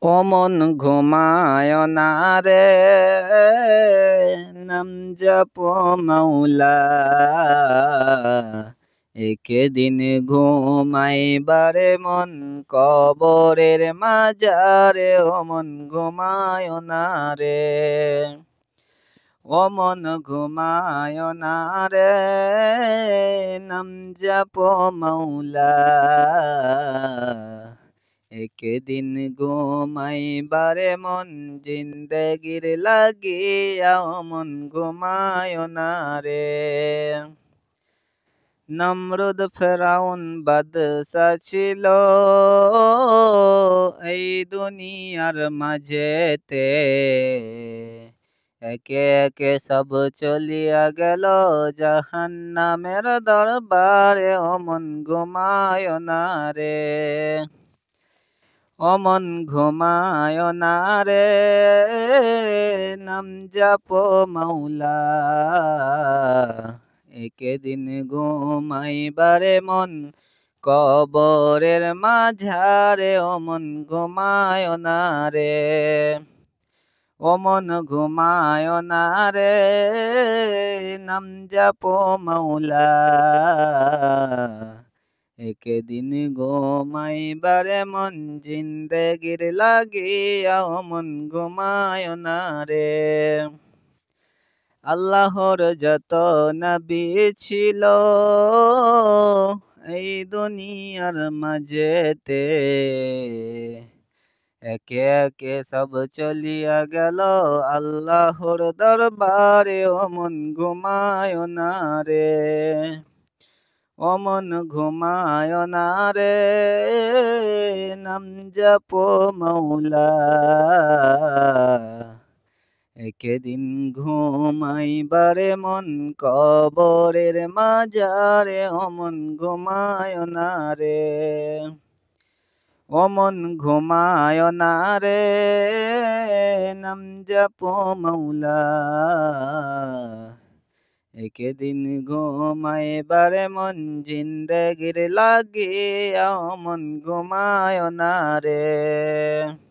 ও মন ঘুমায় না রে, নাম জপো মাওলা। একদিন ঘুমাইবারে মন কবরের মাজারে। ও মন ঘুমায় না রে, ও মন ঘুমায় না রে, নাম জপো মাওলা। একদিন ঘুমাইবারে মন জিন্দেগির লাগিয়া। ও মন ঘুমায় না রে। নমরুদ ফেরাউন বাদশা ছিল এই দুনিয়ার মাঝেতে। একে একে সব চলিয়া গেল জাহান্নামের দরবারে। ও মন ঘুমায় না রে, ও মন ঘুমায় না রে, নাম জপো মাওলা। একদিন ঘুমাইবারে মন কবরের মাঝারে। ও মন ঘুমায় না রে, ও মন ঘুমায় না রে, নাম জপো মাওলা। একদিন ঘুমাইবারে মন জিন্দেগির লাগিয়া। ও মন ঘুমায় না রে। আল্লাহর যত নবী ছিল এই দুনিয়ার মাঝেতে। একে একে সব চলিয়া গেল আল্লাহর দরবারে। ও মন ঘুমায় না রে, ও মন ঘুমায় না রে, নাম জপো মাওলা। একদিন ঘুমাইবারে মন কবরের মাজারে। ও মন ঘুমায় না রে, ও মন ঘুমায় না রে, নাম জপো মাওলা। একদিন ঘুমাইবারে মন জিন্দেগির লাগিয়া। ও মন ঘুমায় না রে।